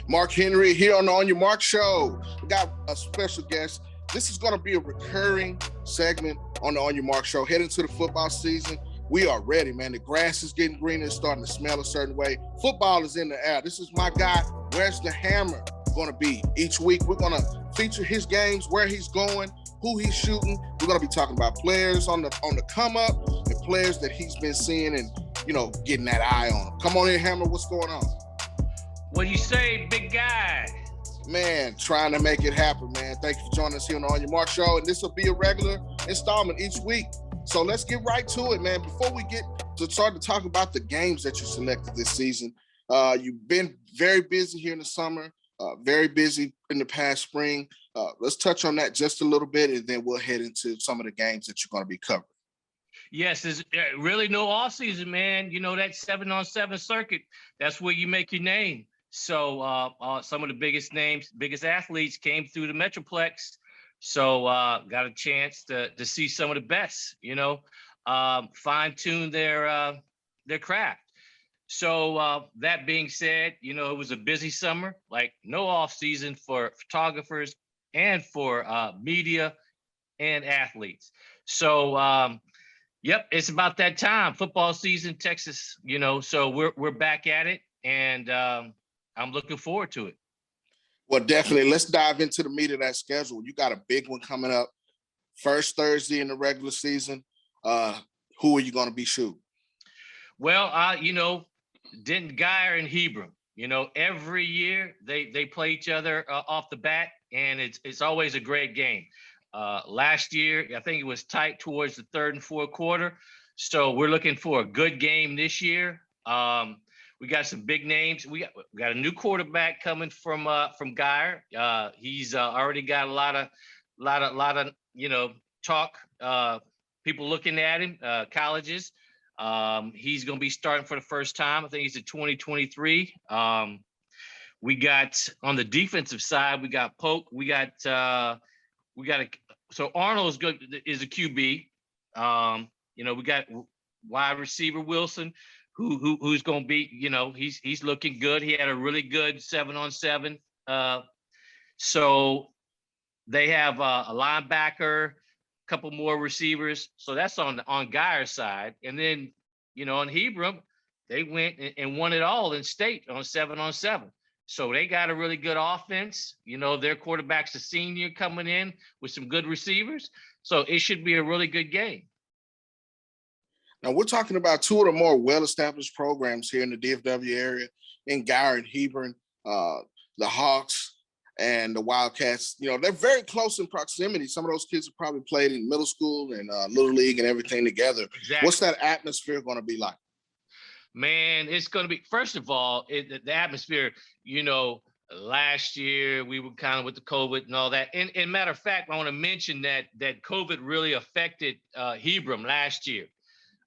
Mark Henry here on the On Your Mark Show. We got a special guest. This is going to be a recurring segment on the On Your Mark Show. Heading to the football season, we are ready, man. The grass is getting greener. It's starting to smell a certain way. Football is in the air. This is my guy. Where's the hammer going to be? Each week, we're going to feature his games, where he's going, who he's shooting. We're going to be talking about players on the come up and players that he's been seeing and, getting that eye on. Come on in, Hammer. What's going on? What do you say, big guy? Man, trying to make it happen, man. Thank you for joining us here on the On Your Mark Show. And this will be a regular installment each week. So let's get right to it, man. Before we get to start to talk about the games that you selected this season, you've been very busy here in the summer, very busy in the past spring. Let's touch on that just a little bit, and then we'll head into some of the games that you're going to be covering. Yes, there's really no off season, man. You know, that 7-on-7 circuit, that's where you make your name. So some of the biggest names, biggest athletes came through the Metroplex. So got a chance to see some of the best, fine tune their craft. So that being said, it was a busy summer, like no off season for photographers and for media and athletes. So yep, it's about that time, football season, Texas, so we're back at it, and I'm looking forward to it. Well, definitely. Let's dive into the meat of that schedule. You got a big one coming up. First Thursday in the regular season. Who are you going to be shooting? Well, Denton Guyer and Hebron. Every year they play each other off the bat, and it's always a great game. Last year, I think it was tight towards the third and fourth quarter. So we're looking for a good game this year. We got some big names. We got a new quarterback coming from Guyer. He's already got a lot of talk. People looking at him, colleges. He's going to be starting for the first time. I think he's a 2023. We got on the defensive side, we got Polk. So Arnold is a QB. We got wide receiver Wilson, who's going to be, he's looking good. He had a really good 7-on-7. So they have a linebacker, a couple more receivers. So that's on Guyer's side. And then, on Hebron, they went and won it all in state on 7-on-7. So they got a really good offense. Their quarterback's a senior coming in with some good receivers. So it should be a really good game. Now, we're talking about two of the more well-established programs here in the DFW area, in Guyer and Hebron, the Hawks and the Wildcats. They're very close in proximity. Some of those kids have probably played in middle school and Little League and everything together. Exactly. What's that atmosphere going to be like? Man, it's going to be, first of all, the atmosphere, last year we were kind of with the COVID and all that. And matter of fact, I want to mention that COVID really affected Hebron last year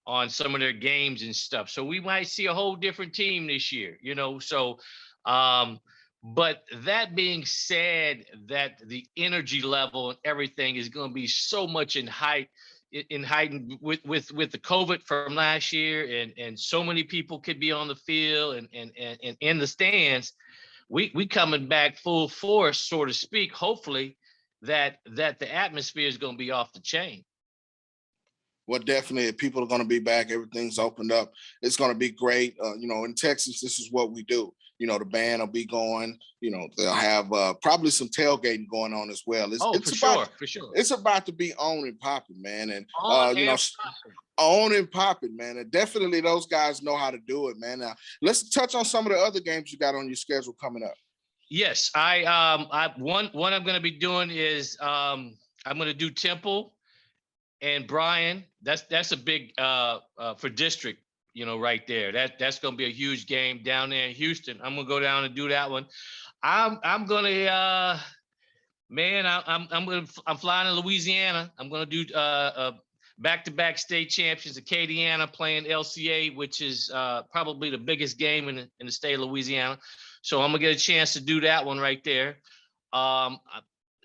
on some of their games and stuff. So we might see a whole different team this year, so, but that being said, that the energy level and everything is going to be so much heightened with the COVID from last year, and so many people could be on the field and in the stands. We coming back full force, so to speak. Hopefully that the atmosphere is going to be off the chain. Well, definitely, people are going to be back. Everything's opened up. It's going to be great. In Texas, this is what we do. The band will be going. They'll have probably some tailgating going on as well. For sure. It's about to be on and popping, man. And, on and popping, man. And definitely those guys know how to do it, man. Now, let's touch on some of the other games you got on your schedule coming up. Yes, one I'm going to be doing is I'm going to do Temple and Bryan. That's a big for district, right there. That's going to be a huge game down there in Houston. I'm going to go down and do that one. I'm going to I'm flying to Louisiana. I'm going to do back-to-back state champions, Acadiana playing LCA, which is probably the biggest game in the state of Louisiana. So I'm going to get a chance to do that one right there.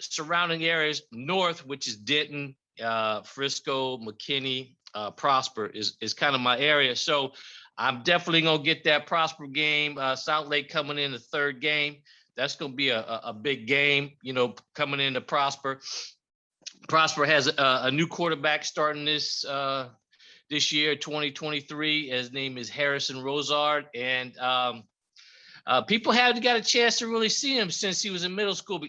Surrounding areas north, which is Denton, Frisco, McKinney, Prosper is kind of my area. So I'm definitely going to get that Prosper game. South Lake coming in the third game. That's going to be a big game, coming into Prosper. Prosper has a new quarterback starting this year, 2023. His name is Harrison Rosard, and people haven't got a chance to really see him since he was in middle school.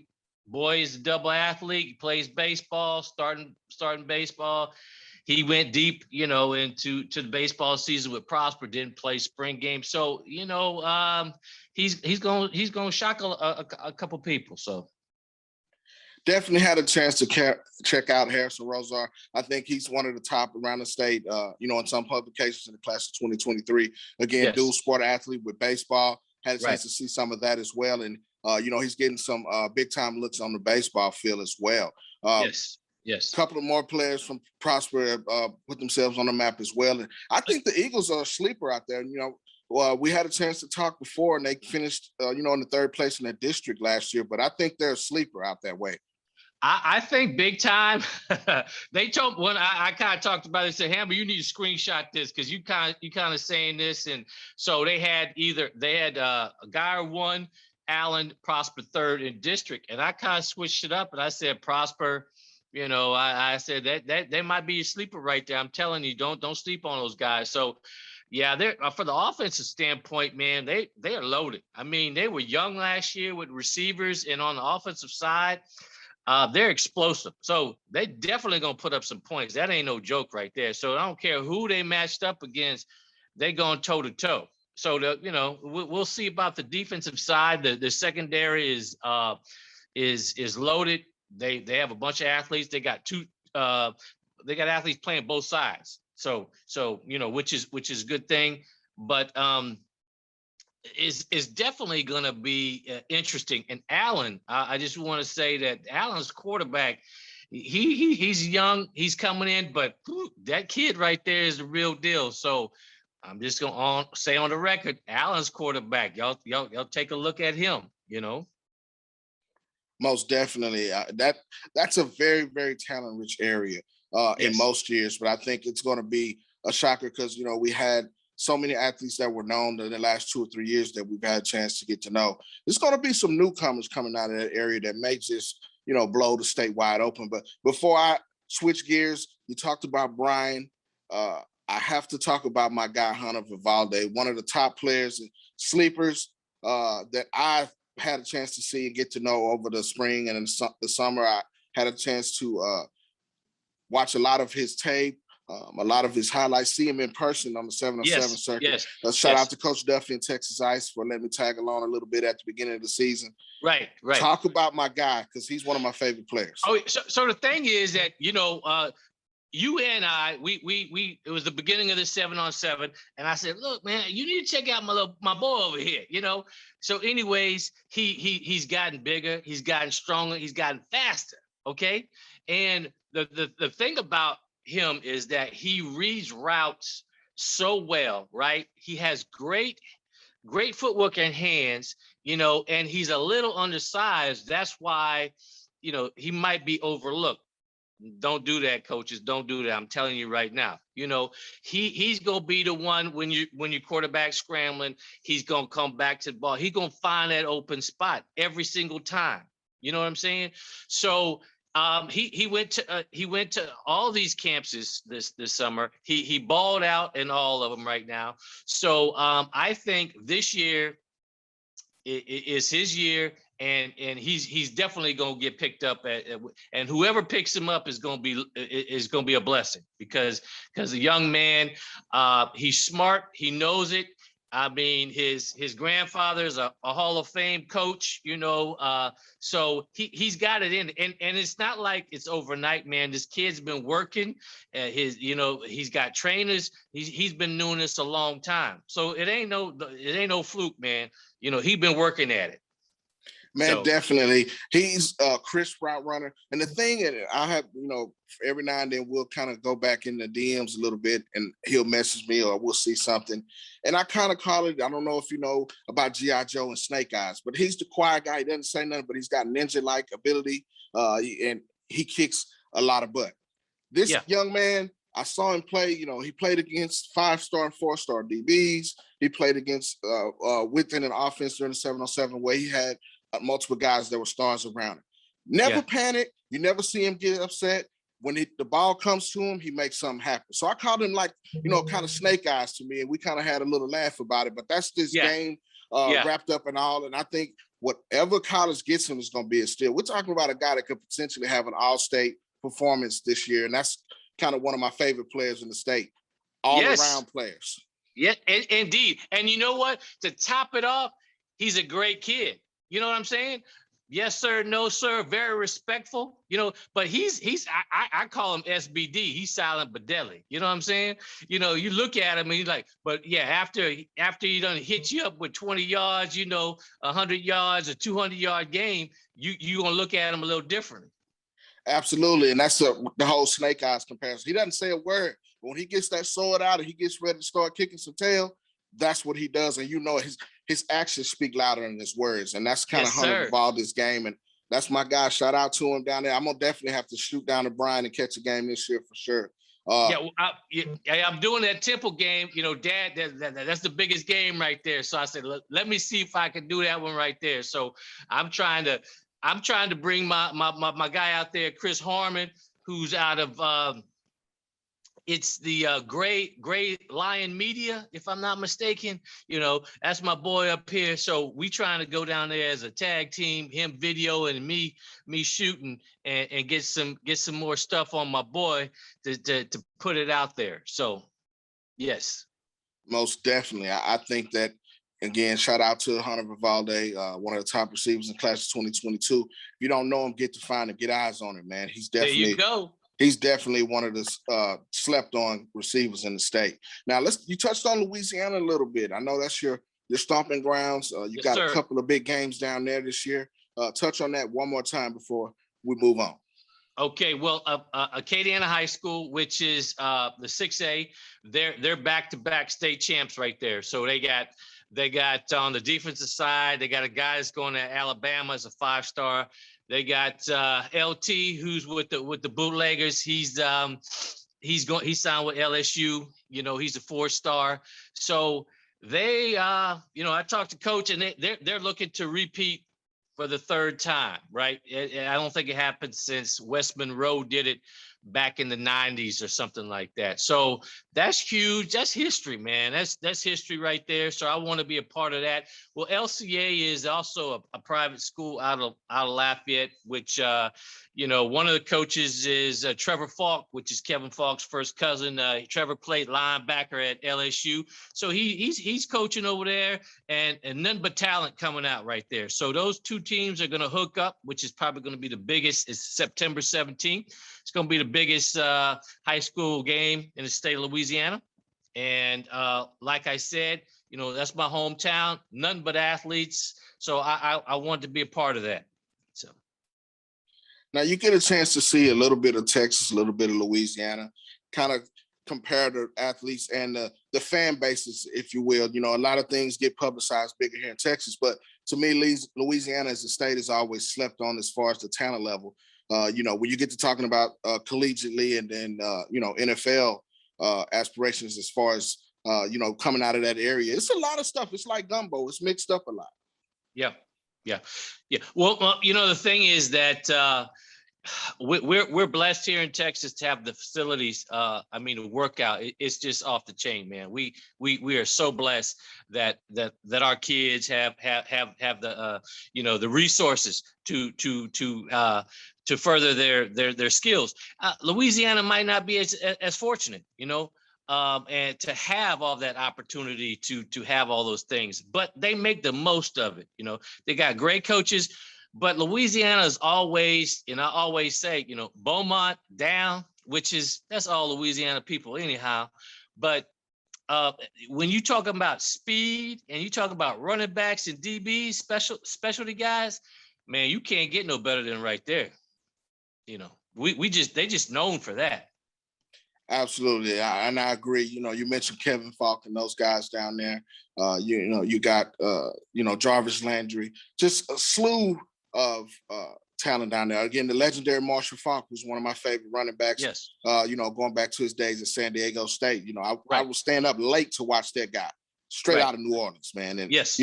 Boy, he's a double athlete. He plays baseball, starting baseball. He went deep, into the baseball season with Prosper. Didn't play spring games, so he's going to shock a couple people. So definitely had a chance to check out Harrison Rosar. I think he's one of the top around the state, in some publications in the class of 2023. Again, yes. dual sport athlete with baseball. Had a chance Right. to see some of that as well. And, he's getting some big time looks on the baseball field as well. Yes. A couple of more players from Prosper put themselves on the map as well. And I think the Eagles are a sleeper out there. We had a chance to talk before, and they finished, in the third place in their district last year. But I think they're a sleeper out that way. I think big time. They told when I kind of talked about it, they said, Hammer, you need to screenshot this because you kind of saying this. And so they had Guyer 1, Allen, Prosper 3rd in district. And I kind of switched it up and I said, Prosper, I said that they might be a sleeper right there. I'm telling you, don't sleep on those guys. So yeah, they're for the offensive standpoint, man, they are loaded. I mean, they were young last year with receivers, and on the offensive side, they're explosive. So they definitely gonna put up some points. That ain't no joke right there. So I don't care who they matched up against, they going toe to toe. So we'll see about the defensive side. The secondary is loaded. They have a bunch of athletes. They got athletes playing both sides. So which is a good thing. But is definitely going to be interesting. And Allen, I just want to say that Allen's quarterback, he's young, he's coming in, but that kid right there is the real deal. So I'm just going to say on the record, Allen's quarterback, y'all take a look at him, Most definitely. That's a very, very talent-rich area in most years, but I think it's going to be a shocker because, we had so many athletes that were known in the last 2 or 3 years that we've had a chance to get to know. There's going to be some newcomers coming out of that area that may just, blow the state wide open. But before I switch gears, you talked about Brian. I have to talk about my guy, Hunter Vivalde, one of the top players and sleepers that I've had a chance to see and get to know over the spring and in the summer. I had a chance to watch a lot of his tape. A lot of his highlights, see him in person on the 707 circuit. Shout out to Coach Duffy and Texas Ice for letting me tag along a little bit at the beginning of the season. Right. Talk about my guy, because he's one of my favorite players. Oh, so the thing is that, you and I, we it was the beginning of the 7-on-7, and I said, look, man, you need to check out my boy over here, So anyways, he's gotten bigger, he's gotten stronger, he's gotten faster. Okay. And the thing about him is that he reads routes so well, right? He has great footwork and hands, and he's a little undersized. That's why, he might be overlooked. Don't do that, coaches. Don't do that. I'm telling you right now. He's gonna be the one when your quarterback's scrambling, he's gonna come back to the ball. He's gonna find that open spot every single time. You know what I'm saying? So he went to all these camps this summer. He balled out in all of them right now. So I think this year is his year, and he's definitely gonna get picked up and whoever picks him up is gonna be a blessing because the young man, he's smart, he knows it. I mean, his grandfather's a Hall of Fame coach, so he's got it in, and it's not like it's overnight, man. This kid's been working. He's got trainers. He's been doing this a long time, so it ain't no fluke, man. He's been working at it. Man, definitely. He's a crisp route runner. And the thing that I have, every now and then we'll kind of go back in the DMs a little bit and he'll message me or we'll see something. And I kind of call it, I don't know if you know about G.I. Joe and Snake Eyes, but he's the quiet guy. He doesn't say nothing, but he's got ninja-like ability and he kicks a lot of butt. This young man, I saw him play, he played against 5-star and 4-star DBs. He played against within an offense during the 7-on-7 where he had multiple guys that were stars around him. Never panic. You never see him get upset. When the ball comes to him, he makes something happen. So I called him like, kind of snake eyes to me, and we kind of had a little laugh about it. But that's this game wrapped up in all. And I think whatever college gets him is going to be a steal. We're talking about a guy that could potentially have an all-state performance this year, and that's kind of one of my favorite players in the state. All-around players. Yeah, indeed. And you know what? To top it off, he's a great kid. You know what I'm saying? Yes, sir. No, sir. Very respectful, but I call him SBD. He's silent but deadly. You know what I'm saying? You look at him and he's like, but yeah, after he done hit you up with 20 yards, 100 yards, a 200-yard game, you going to look at him a little differently. Absolutely. And that's the whole snake eyes comparison. He doesn't say a word. But when he gets that sword out and he gets ready to start kicking some tail, that's what he does. And his actions speak louder than his words. And that's kind of Hunter Vivalde's game. And that's my guy. Shout out to him down there. I'm going to definitely have to shoot down to Brian and catch a game this year for sure. I'm doing that Temple game. Dad, that's the biggest game right there. So I said, let me see if I can do that one right there. So I'm trying to bring my guy out there, Chris Harmon, who's out of it's the Gray Lion Media, if I'm not mistaken. That's my boy up here. So we trying to go down there as a tag team, him video and me shooting, and get some more stuff on my boy to put it out there. So yes. Most definitely. I think that, again, shout out to Hunter Vivalde, one of the top receivers in class of 2022. If you don't know him, get to find him, get eyes on him, man. There you go. He's definitely one of the slept on receivers in the state. Now, you touched on Louisiana a little bit. I know that's your stomping grounds. You got a couple of big games down there this year. Touch on that one more time before we move on. Okay, well, Acadiana High School, which is the 6A, they're back-to-back state champs right there. So they got on the defensive side, they got a guy that's going to Alabama as a 5-star. They got LT, who's with the Bootleggers. He's signed with LSU. He's a 4-star. So they, I talked to coach, and they're looking to repeat for the 3rd time, right? I don't think it happened since West Monroe did it back in the 90s or something like that. So that's huge. That's history, man. That's history right there. So I want to be a part of that. Well, LCA is also a private school out of Lafayette, which one of the coaches is Trevor Falk, which is Kevin Falk's first cousin. Trevor played linebacker at LSU, so he's coaching over there, and none but talent coming out right there. So those two teams are going to hook up, which is probably going to be the biggest. It's September 17th. It's going to be the biggest high school game in the state of Louisiana. And like I said, that's my hometown, none but athletes. So I want to be a part of that. So now you get a chance to see a little bit of Texas, a little bit of Louisiana, kind of compare the athletes and the fan bases, if you will. A lot of things get publicized bigger here in Texas, but to me, Louisiana as a state is always slept on as far as the talent level. When you get to talking about collegiately and then, NFL aspirations as far as, coming out of that area, it's a lot of stuff. It's like gumbo. It's mixed up a lot. Yeah. Well, the thing is that we're blessed here in Texas to have the facilities. The workout, it's just off the chain, man. We are so blessed that our kids have the the resources to further their skills. Louisiana might not be as fortunate, and to have all that opportunity to have all those things, but they make the most of it. They got great coaches, but Louisiana is always, and I always say, Beaumont down, that's all Louisiana people anyhow. But when you talk about speed and you talk about running backs and DBs, specialty guys, man, you can't get no better than right there. They just known for that. Absolutely. I agree. You mentioned Kevin Falk and those guys down there. You got, Jarvis Landry, just a slew of talent down there. Again, the legendary Marshall Falk, who's one of my favorite running backs. Yes. Going back to his days at San Diego State. I would stand up late to watch that guy. straight out of New Orleans, man. And yes,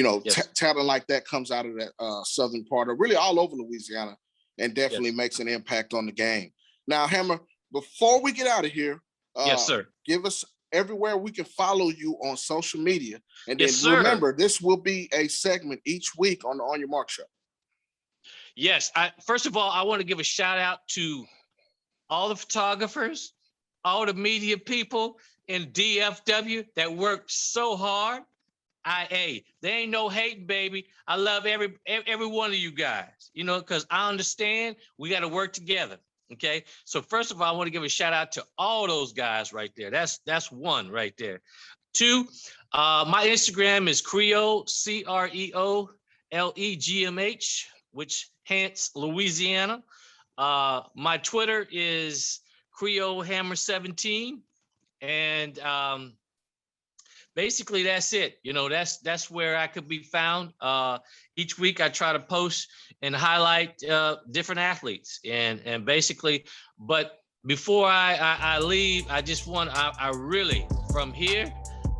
talent like that comes out of that southern part, or really all over Louisiana, and definitely makes an impact on the game. Now, Hammer, before we get out of here, yes, sir, give us everywhere we can follow you on social media. And then remember, this will be a segment each week on the On Your Mark Show. Yes. First of all, I want to give a shout out to all the photographers, all the media people in DFW that worked so hard. There ain't no hating, baby. I love every one of you guys, because I understand we got to work together. Okay. So first of all, I want to give a shout out to all those guys right there. That's one right there. Two, my Instagram is Creole, CREOLEGMH, which hence Louisiana. My Twitter is Creole Hammer 17. And basically that's it. That's where I could be found. Each week I try to post and highlight different athletes and basically, but before I leave, I just I really, from here,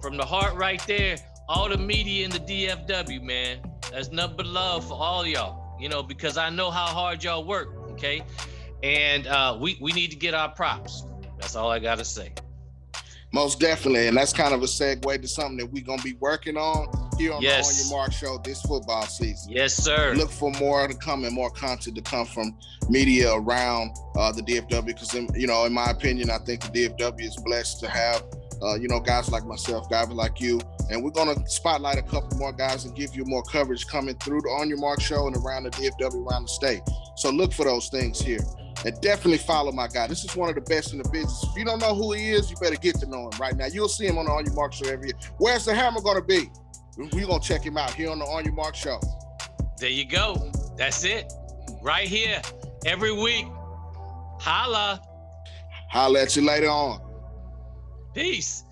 from the heart right there, all the media in the DFW, man, there's nothing but love for all y'all, because I know how hard y'all work, okay? And we need to get our props. That's all I got to say. Most definitely, and that's kind of a segue to something that we're going to be working on here on the On Your Mark Show this football season. Yes, sir. Look for more to come and more content to come from media around the DFW because, in my opinion, I think the DFW is blessed to have, guys like myself, guys like you, and we're going to spotlight a couple more guys and give you more coverage coming through the On Your Mark Show and around the DFW, around the state. So look for those things here. And definitely follow my guy. This is one of the best in the business. If you don't know who he is, you better get to know him right now. You'll see him on the On Your Mark Show every year. Where's the Hammer going to be? We're going to check him out here on the On Your Mark Show. There you go. That's it. Right here. Every week. Holla. Holla at you later on. Peace.